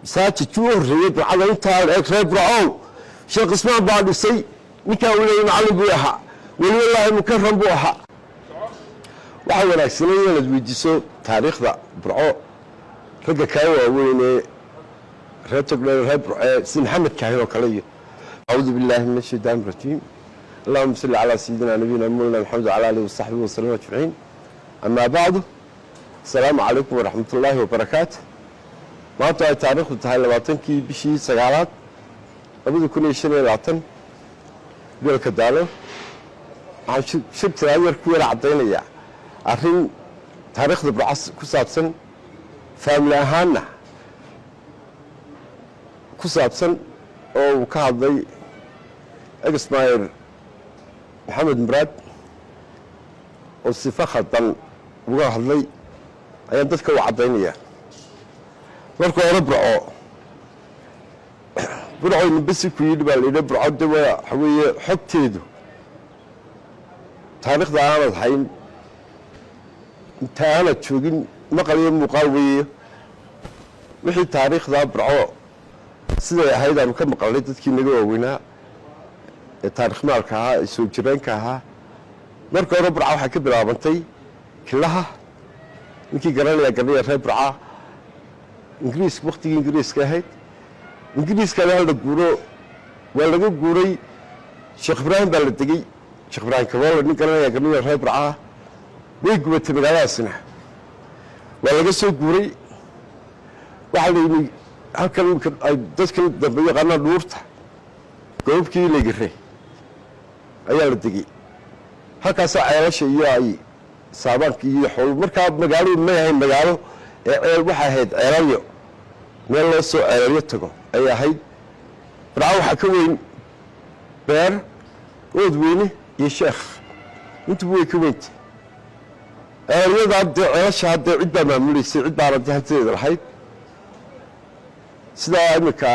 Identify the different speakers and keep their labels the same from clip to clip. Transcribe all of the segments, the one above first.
Speaker 1: masaajid kii u horreeyey burcada intaa reer burcow sheekh ismaan baa dhisay ninkaa uu leeyay macallin buu ahaa weliyallaahi mukaram buu ahaa waxaa wanaagsanay inaad weydiiso taariikhda burco ragga kaa waaweyn ee reer togdheer reer burce si maxamed kaahin oo kale iyo acuudu billaahi min ashaytaani rajiim allahuma salli calaa sayidina nabiyina mawlana maxamed wacala aalihi wasaxbihi wasallam ajmaciin amaa bacdu asalaamu calaykum waraxmatullaahi wabarakaatu maanta ay taariikhdu tahay 20kii bishii 9aad 2025 gobolka daalo waxaan shirkada yar ku yara cadaynayaa arrin taariikhda burcas ku saabsan faamili ahaanna ku saabsan oo uu ka hadlay egsmayr maxamed muraad oo sifa khaldan uga hadlay ayaan dadka u cadaynayaa marka hore burcoyna basi ku yidhi baa layidhi burco de waxa weeye xogteedu taariikhda aanad hayn inta aanad joogin maqal iyo muuqaal weeye wixii taariikhda burco siday ahayd aanu ka maqalnay dadkii naga waaweynaa ee taarikh maalka ahaa ee soo jireenka ahaa marka hore burca waxay ka bilaabantay kilaha ninkii garanaya reer burca ingiriiska waktigii ingiriiska ahayd ingiriiskana hal la guuro waa laga guuray sheekh ibraahim baa la degey sheekh ibraahim kaboole nin garanaya reer burca way gubatay magaaladaasina waa laga soo guuray waxaa la yidhi halkan ay dadkan dambe yaqaanaan dhuurta goobkii legire ayaa la degey halkaasaa ceelasha iyo ay saabaanka iyo xool markaa magaaladu may ahayn magaalo ee ceel waxay ahayd ceelalyo meel loo soo ceelalyo tago ayay ahayd burca waxaa ka weyn beer ood weyne iyo sheekh intuba way ka weyntay ceelalyada haddee ceelasha haddee cid baa maamuleysay cid baana dee hantideeda lahayd sidaa iminka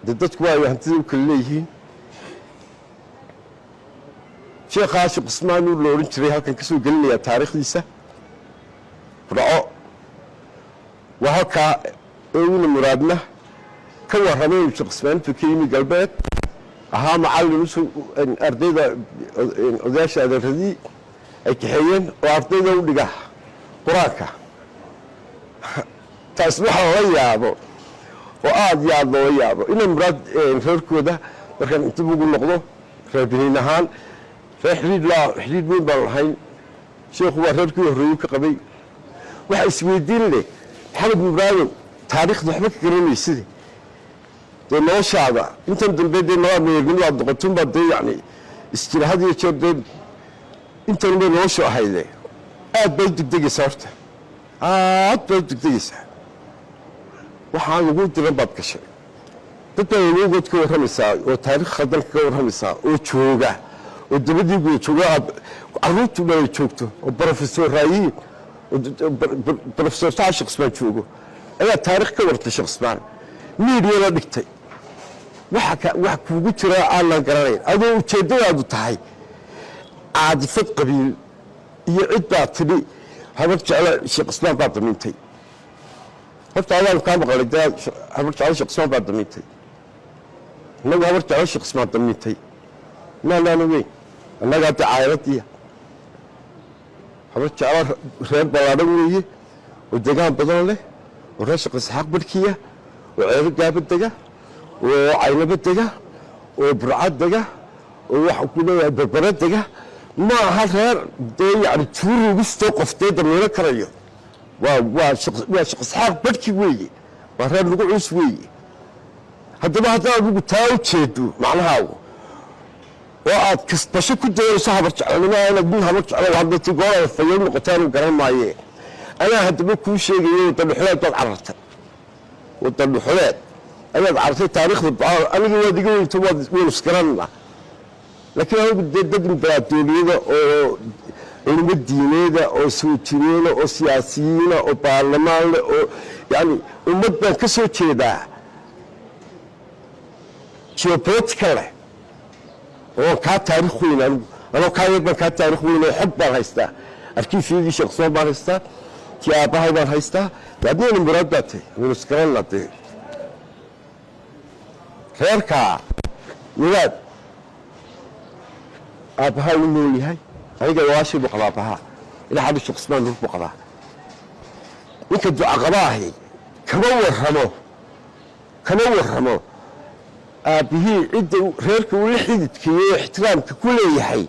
Speaker 1: dee dadku waa hantida u kala leeyihiin sheekhaa sheekh ismaan uu la odhan jiray halkan ka soo gelinayaa taariikhdiisa burco waa halkaa eewina muraadna ka warramay inuu sheekh ismaan intuu ka yimi galbeed ahaa macallin ardayda odayaasha adeeradii ay kaxeeyeen oo ardayda u dhiga qur-aanka taas waxa lala yaabo oo aada iyo aada looga yaabo inay muraad reerkooda markaan inta ugu noqdo reer biniin ahaan reer xidhiidh weyn baan lahayn sheekhu waa reerkii horreeyu ka qabay waxa isweydiin leh maxamed muraadow taariikhda waxba ka garanayside dee noloshaada intan dambe dee meernimadaad noqotunbaa dee yacni isjira had iyo jeer dee intan bay noloshu ahayde aad bay u degdegaysaa horta aad bay u degdegaysaa waxaan lagu diran baad gashay dad baa awowgood ka warramaysaa oo taariikh khaldan kaga warramaysaa oo jooga oo dabadii guda jooga carruurtu dhalay joogto oo brofesor raayiin brofesor taa sheekh ismaan joogo ayaa taariikh ka wartay sheekh ismaan miidiya la dhigtay wax kuugu jira aanan garanayn adoo ujeeddadaadu tahay caadifad qabiil iyo cid baa tidhi habar jecla sheekh ismaan baa damiintay horta adaan kaa maqlay dee habar jecla sheekh ismaan baa damiintay innagu habar jecla sheekh ismaan damiintay maanaana weyn annagaa dee caayaladiiya habar jecla reer ballaadhan weeye oo degaan badan leh oo reer sheekh isxaaq barkiya oo ceebo gaaba dega oo caynabo dega oo burca dega oo waxa ku leeyahay berbera dega ma aha reer dee yacni tuurugistoo qof dee damiino karayo waa sheekh isxaaq barki weeye waa reer lagu culus weeye haddaba haddaad adigu taa u jeedo macnahaagu oo aad kasbasho ku dayayso habar jeclanimo inaad nin habar jeclo hadati goolaada fayo noqotaanu garan maaye anaa haddaba kuu sheegayo wadadhuxuleed baad carartay wadadhuxuleed ayaad carartay taariikhda aniga waad iga weynto waynu isgaranna laakiin anigu dee dad imbaraadooliyada oo culimo diineeda oo soo jireena oo siyaasiyiina oo baarlamaan leh oo yacni ummad baan ka soo jeedaa geopolitical leh oo kaa taariikh weyn anigu anoo kaa yar baan kaa taariikh weyn oo xog baan haystaa arkiifyadii sheekh baan haystaa tii aabbahay baan haystaa adnayna muraad baa tahay waynu isgaranna dee reerkaa wadaad aabbahaa u nool yahay aniga walaashii buu qabaa aabbahaa ilaa xadhi sheekh cismaan nuur buu qabaa ninka ducaqabaahi kama warramo aabbihii cidda reerka uu la xididkeeyo ixtiraamka ku leeyahay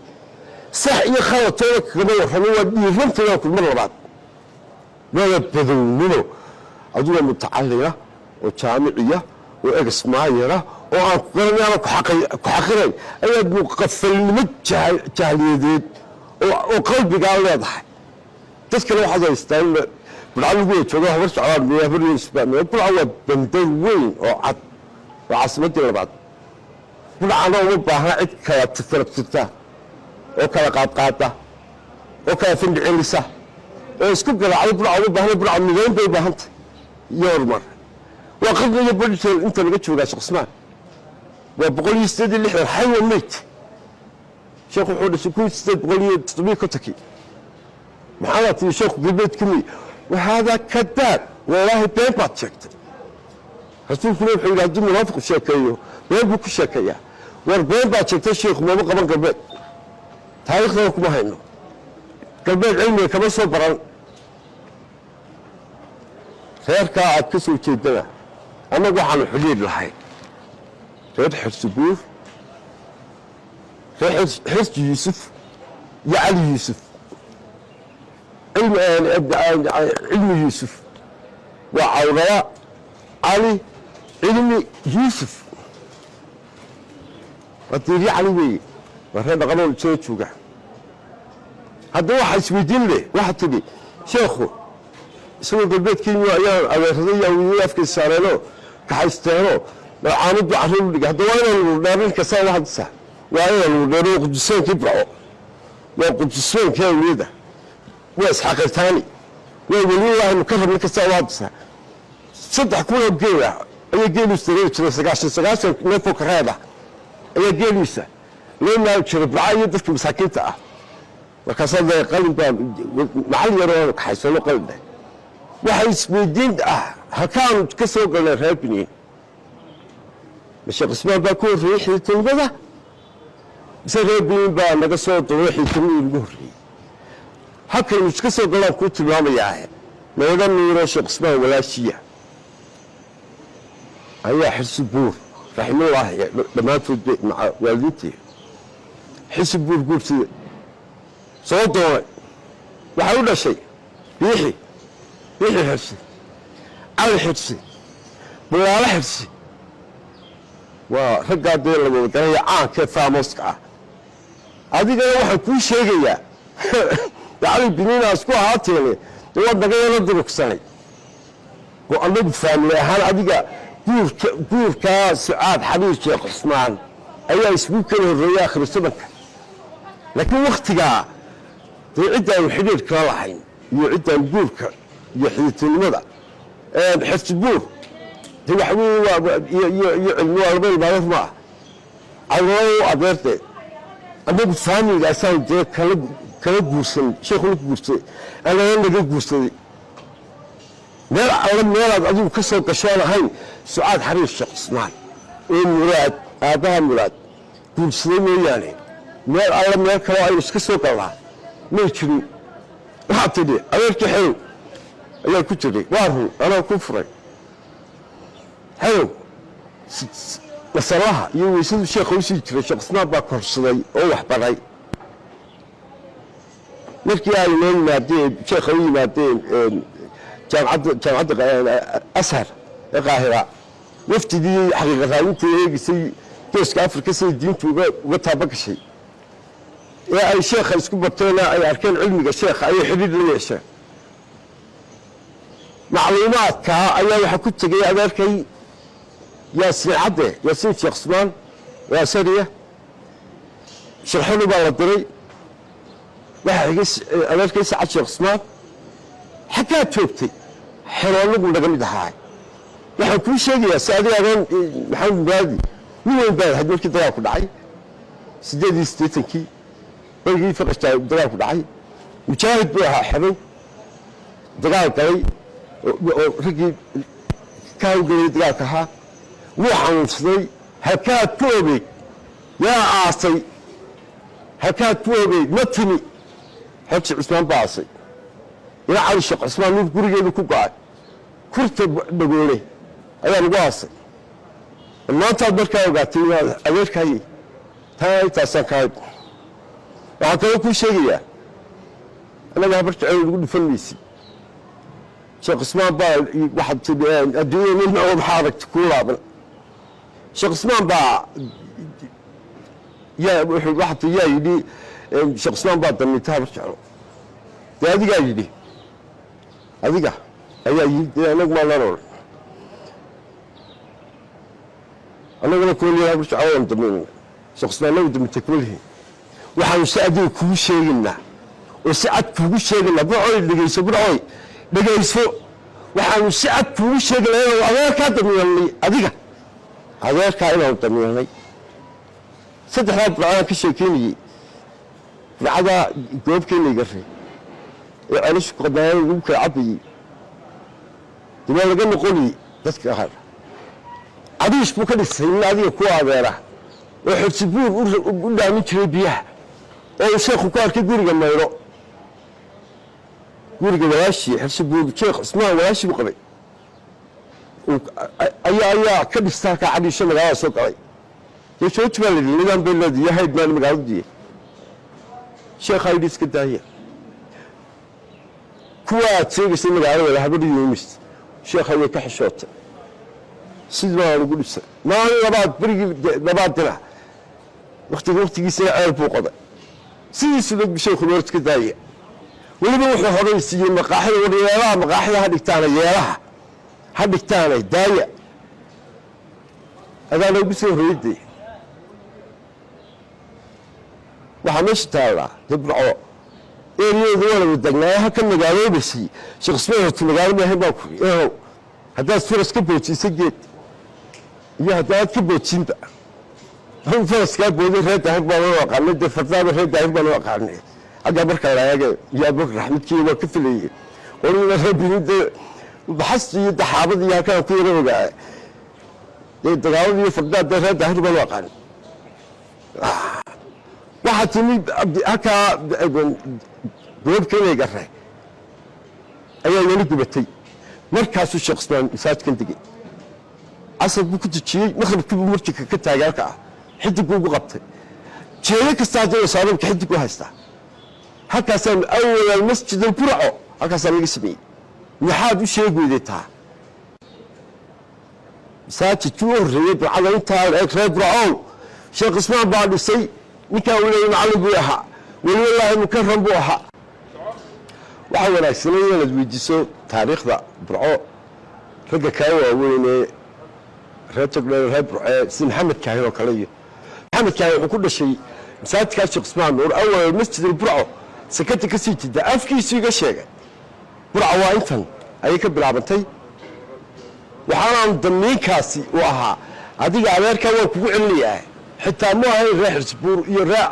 Speaker 1: sax iyo khaladtooda kagama warramo waa dhiirantayaan ku mar labaad waada badownimo aduga mutacalina oo jaamiciya oo egsmaayara oo aan ku garanaana ku xaqirayn ayaad muqafalnimo jahliyadeed oo qalbigaa leedahay dadkana waxaad haystaa in budca lagu jooga habar socdaan habaryeisbaamiya budca waa bandar weyn oo cad waa caasimadii labaad budcana uma baahna cid kala tirtirta oo kala qaadqaada oo kala findhicelisa oo isku garaacda budca uma baahna budca midayn bay u baahantay iyo horumar waa qarni iyo badhiteel inta laga joogaa sheekh cismaan waa 186 xaywa meyd sheekh wuxuu dhashay 1870 maxaa tii sheekh galbeed kumi وهذا كذاب والله بين بات شكت رسول الله وحي يهدي منافق شاكيو بين بك شاكيا وربين بات شكت الشيخ ما بقى من قلبت تاريخنا كما هينو قلبت علمي كما صبرا خير كا كسو جيدنا انا waxaan xiliid lahay reer xisbuur reer xis Yusuf ya Ali Yusuf علم يوسف وعوراء علي علم يوسف وطيري علي وي وهذا قانون تشوجا هذا واحد سويدين له واحد تبي شيخو سوى البيت كينيو ايام الرضيه ويافك السارلو كحيستانو عامد بعرض هذا وانا الدارين كسا واحد ساعه وانا الدارين قدسين كبروا وقدسين كانوا ويده واسحاق الثاني والله مكرر لك السوادسة صدح كله بقيلة أي جيل يستريد شنو سقاش نفوق هذا أي جيل يسا لين لا يشرب رعاية دفك مساكنته وكسر قلب محل يروح حيسلو قلبه وحيس بالدين هكان كسر قلنا رهبني مش قسمه بكون ريحي تنبذه بس رهبني بقى نقصوا ريحي تنبذه halkan uu iska soo galaan ku tilmaamayaa meedan niiro sheekh Ismaan walaashiya ayaa xisbuur raximullah dhamaantood maca waalidtii xisbuur guurtay soo doonay waxa uu dhashay bixi xirsi ali xirsi bulaala xirsi waa raggaadee la wada galay caanka faamoska adigana waxa ku sheegayaa يعني بنينا اسكو هاتيني تو دغينا دركسني وأنا فاملي هل أديك بور كا سعاد حبيب شيخ عثمان أي اسمه كله الرياء آخر السبك لكن وقتها عدة الحديد كراحين يعدة البور يحدث المدى بحس بور تبحوا يعلموا البيت ما يسمع الله أبرته أنا بفهمي الأساس ده kala guursan sheekhu guurtay ana laga guurtay meel adigu ka soo gashay lahayn su'aad xariir sheekh Ismaan oo muraad aabaha muraad guursaday mooyaane meel kale ay iska soo galaa ma jirin waxa tidhi adeerkii xeew ayaa ku jiray waaru ana ku furay xeew masalaha iyo weysadu sheekhu sii jiray sheekh Ismaan baa korsaday oo wax baray markii ay noo yimaadeen sheekh u yimaadeen jaamacadda ashar ee qaahira waftidii xaqiiqa raadintii eegisay geeska afrika say diintu uga taabagashay ee ay sheekha isku barteen ay arkeen cilmiga sheekha ay xidhiid la yeesheen macluumaadka ayaa waxa ku tagay adeerkay yaasiin cadde yaasiin sheekh Ismaan waa sariya sharxadu baa la diray waxa adeerkay Saacad Sheekh Ismaan xakaa joogtay xeroolagu laga mid ahaa waxaan kuu sheegayaa saadiyadan maxamed baadi nin baa hadalkii dagaal ku dhacay 8 bagii faqashta dagaal ku dhacay mujaahid buu ahaa xabay dagaal galay oo rigi ka hawlgalay dagaalka ahaa wuu xanuunsaday halkaad ku ogeyd yaa aasay halkaad ku ogeyd ma timi xaji cismaan baa aasay ila cali sheekh cismaan nuur gurigeedu ku go-ay kurta dhagoole ayaa lagu aasay maantaad markaa ogaatay inaad adeerkaayay taa intaasaan ka hayd waxaan kaloo kuu sheegayaa annaga habar jecel lagu dhufan maysid sheekh cismaan baa waxaad tidhi adduunyada nin oo maxaa aragti kuu laaban sheekh cismaan baa waxaad tidhi yaa yidhi sheekh cismaan baa damiinta habar jeclo dee adigaa yidhi adiga ayaa yidhi anagu maa larool annaguna kuma lihin habar jeclo waan damiinana sheekh cismaan nagu damiintay kuma lihin waxaanu si adiga kugu sheegaynaa oo si cad kuugu sheegaynaa burcoy dhegayso burcoy dhegayso waxaanu si cad kuugu sheegaynaa inaanu adeerkaa damiinanay adiga adeerkaa inaanu damiinanay saddexdaa burcadaan ka sheekeynayey burcadaa goobkeenayga ree ee celashu qadaayada lagu kala cabayey dibaa laga noqonayey dadka qaar cadiish buu ka dhisay nin adiga kuwa adeera oo xorsibuur u dhaamin jiray biyaha oo uu sheekhu ku arkay guriga mayro guriga walaashii xorsibuur sheekh cismaan walaashii buu qabay ayaa ka dhista halkaa cadiisho magaalada soo galay dee jooji baa layidhi nidaam bay leediyo hayd maan magaaladiiye sheekhaa yidhi iska daaya kuwa aad sheegaysay magaalada habadhi yuumis sheekha way ka xishootay sidii baa lagu dhisay maalin labaad berigii labaad dina waktigiisa ceel buu qoday sidiisuba sheekhu loo iska daaya weliba wuxuu horaysiiyey maqaaxida war yeelaha maqaaxida ha dhigtaana yeelaha ha dhigtaana daaya adaa loogu soo horeyday waxaa meesha taallaa dabco eeriyooda waa laga degnaaye ha ka magaaloobaysay sheekh ismaan horta magaalo maahayn baa ku ehow haddaad faras ka boojisa geed iyo haddaad ka boojinba faraskaa booday reer daahir baan u aqaanay dee fardaaba reer daahir baan u aqaanay xaggaa marka laaga iyo abubakar raxmadkiiya waa ka filayey qolina reebinida baxasti iyo daxaabada iyo halkaan ku yara ogaa dee dagaalada iyo fardaa dee reer daahir baan u aqaanay waxaa timi halkaa goobkeenayga ree ayaa weli gubatay markaasuu sheekh ismaan masaajidkan degay casar buu ku dejiyey maqribkii buu marjika ka taagay halka ah xidig buu ugu qabtay jeedo kasta haddii saabanka xidig u haystaa halkaasaan awal masjid alburco halkaasaa laga sameeyey maxaad u sheegi weyday taa masaajidkii u horreeyey burcada intaa eeg reer burcow sheekh ismaan baa dhisay ninkaan weliba macallin buu ahaa welilaahi mukaram buu ahaa waxaa wanaagsanay inaad weydiiso taariikhda burco ragga kaa waaweynee reer togdheer reer burcee sida maxamed kaahin oo kale iyo maxamed kaahin wuxuu ku dhashay masaajidkaa sheekh ismaan nuur awal masjid alburco sakata ka sii jida afkiisu iga sheegay burco waa intan ayay ka bilaabantay waxaanaan damiinkaasi u ahaa adiga adeerkaa waan kugu celinayaa xitaa mu ahayn reer xisbuur iyo reer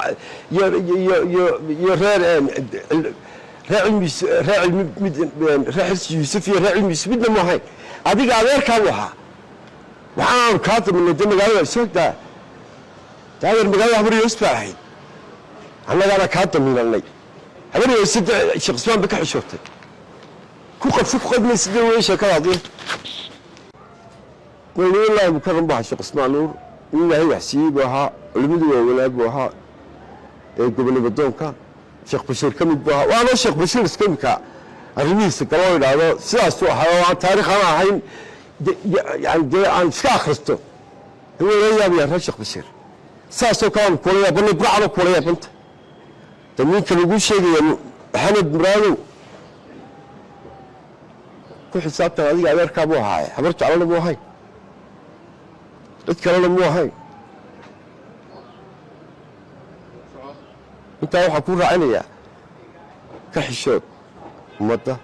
Speaker 1: xirsi yuusuf iyo reer cilmi yuusuf midna mu ahayn adiga adeerkaa u ahaa waxaanaanu kaa daminay dee magaalada soogtaa daadeer magaalada habaryoos baa ahayd annagaana kaa daminanay habaryoos sheekh ismaan ba ka xishootay ku qabsi ku qadmaysa dee wey sheekadaadii welilaahi mukaram buu ahaa sheekh ismaan nuur in ilaahay wax siiyey buu ahaa culimadii waaweynaa buu ahaa ee gobonimadoonka sheekh bashiir ka mid buu ahaa waana sheekh bashiir iska imika arrimihiisa galoo idhaahdo sidaasuu ahaa oo aan taarikh aan ahayn yani dee aan iska akhristo wala yaabayaa reer sheekh bashiir saasoo kalean kula yaabanay burcana kula yaabanta damiinka laguu sheegaya maxamed muraadow ku xisaabtan adiga adeerkaa buu ahaaye habar jeclana muu ahayn cid kalena muu ahayn intaa waxaa kuu raacinayaa ka xishood ummadda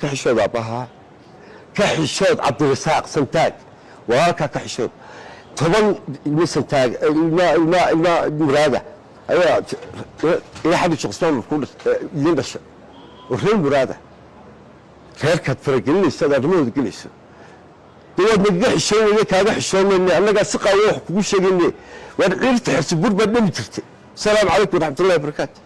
Speaker 1: ka xishood aabbahaa ka xishood cabdirasaaq santaag walaalkaa ka xishood 10 ilmo santaag ilmaa muraada ayaa ila xadhi sheekh ismaan ku idin dhashay oo reer muraada reerkaad faragelinaysa ad arrimahooda gelayso دواد نجح الشيء كذا حشون أنا قاعد سقى وح كل شيء إني وأنا غير تحس بربنا مترتي. السلام عليكم ورحمة الله وبركاته.